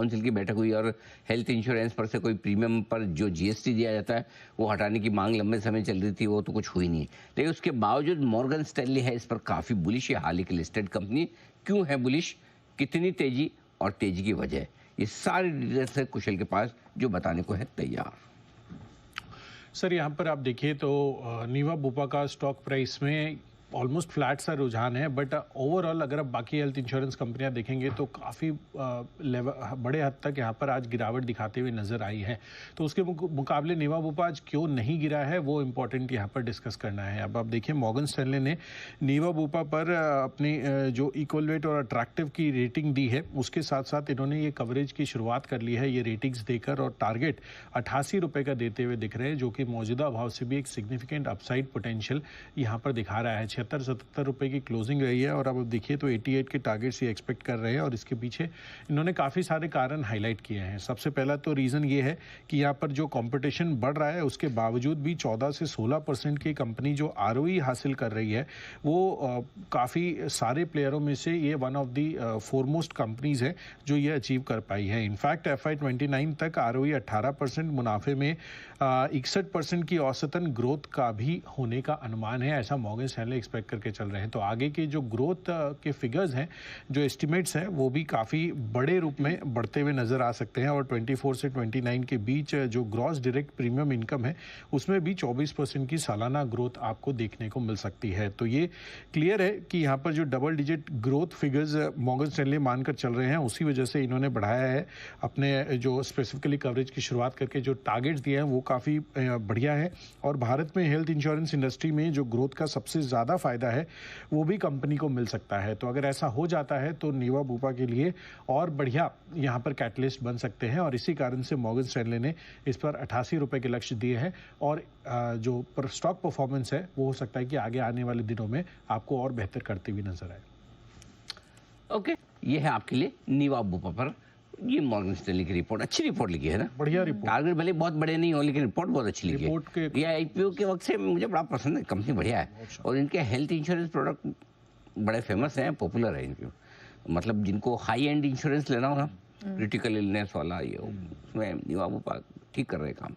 Council की बैठक हुई और हेल्थ इंश्योरेंस पर से कोई प्रीमियम पर जो जीएसटी दिया जाता है वो हटाने की मांग लंबे समय चल रही थी, वो तो कुछ हुई नहीं। लेकिन उसके बावजूद मॉर्गन स्टैनली है इस पर काफ़ी बुलिश। ये हाल ही की लिस्टेड कंपनी क्यों है बुलिश, कितनी तेजी और तेजी की वजह, ये सारी डिटेल्स है कुशल के पास जो बताने को है तैयार। सर यहाँ पर आप देखिए तो नीवा बुपा का स्टॉक प्राइस में ऑलमोस्ट फ्लैट सा रुझान है, बट ओवरऑल अगर आप बाकी हेल्थ इंश्योरेंस कंपनियां देखेंगे तो काफ़ी बड़े हद तक यहाँ पर आज गिरावट दिखाते हुए नजर आई है। तो उसके मुकाबले नीवा बुपा आज क्यों नहीं गिरा है वो इम्पोर्टेंट यहाँ पर डिस्कस करना है। अब आप देखिए मॉर्गन स्टैनले ने नीवा बुपा पर अपनी जो इक्वल और अट्रैक्टिव की रेटिंग दी है, उसके साथ साथ इन्होंने ये कवरेज की शुरुआत कर ली है ये रेटिंग्स देकर, और टारगेट 88 रुपये का देते हुए दिख रहे हैं, जो कि मौजूदा भाव से भी एक सिग्निफिकेंट अपसाइड पोटेंशियल यहाँ पर दिखा रहा है। 76-77 रुपए की क्लोजिंग रही है और अब देखिए तो 88 के टारगेट्स ये एक्सपेक्ट कर रहे हैं, और इसके पीछे इन्होंने काफ़ी सारे कारण हाईलाइट किए हैं। सबसे पहला तो रीज़न ये है कि यहाँ पर जो कंपटीशन बढ़ रहा है उसके बावजूद भी 14 से 16% की कंपनी जो आरओई हासिल कर रही है वो काफ़ी सारे प्लेयरों में से ये one of the foremost companies है जो ये अचीव कर पाई है। इनफैक्ट FY29 तक आरओई 18%, मुनाफे में 61% की औसतन ग्रोथ का भी होने का अनुमान है, ऐसा मॉर्गन स्टैनले एक्सपेक्ट करके चल रहे हैं। तो आगे के जो ग्रोथ के फिगर्स हैं, जो एस्टिमेट्स हैं, वो भी काफ़ी बड़े रूप में बढ़ते हुए नजर आ सकते हैं। और 24 से 29 के बीच जो ग्रॉस डायरेक्ट प्रीमियम इनकम है उसमें भी 24% की सालाना ग्रोथ आपको देखने को मिल सकती है। तो ये क्लियर है कि यहाँ पर जो double digit growth figures Morgan Stanley मानकर चल रहे हैं, उसी वजह से इन्होंने बढ़ाया है अपने जो स्पेसिफिकली कवरेज की शुरुआत करके जो टारगेट्स दिए हैं वो काफ़ी बढ़िया है। और भारत में हेल्थ इंश्योरेंस इंडस्ट्री में जो ग्रोथ का सबसे ज़्यादा फायदा है वो भी कंपनी को मिल सकता है। तो अगर ऐसा हो जाता है तो नीवा बुपा के लिए और बढ़िया यहाँ पर कैटलिस्ट बन सकते हैं, और इसी कारण से मॉर्गन स्टैनले ने इस पर 88 रुपये के लक्ष्य दिए हैं। और जो स्टॉक परफॉर्मेंस है वो हो सकता है कि आगे आने वाले दिनों में आपको और बेहतर करती हुई नजर आए। ओके, ये है आपके लिए नीवा बुपा पर ये मॉर्गन स्टैनली की रिपोर्ट। अच्छी रिपोर्ट लिखी है ना, बढ़िया रिपोर्ट। टारगेट भले बहुत बड़े नहीं हो लेकिन रिपोर्ट बहुत अच्छी लिखी रिपोर्ट है। ये आईपीओ के वक्त से मुझे बड़ा पसंद है, कंपनी बढ़िया है और इनके हेल्थ इंश्योरेंस प्रोडक्ट बड़े फेमस हैं, पॉपुलर है इनके। मतलब जिनको हाई एंड इंश्योरेंस लेना हो ना, क्रिटिकल इलनेस वाला, ये उसमें नीवा बुपा ठीक कर रहे हैं काम।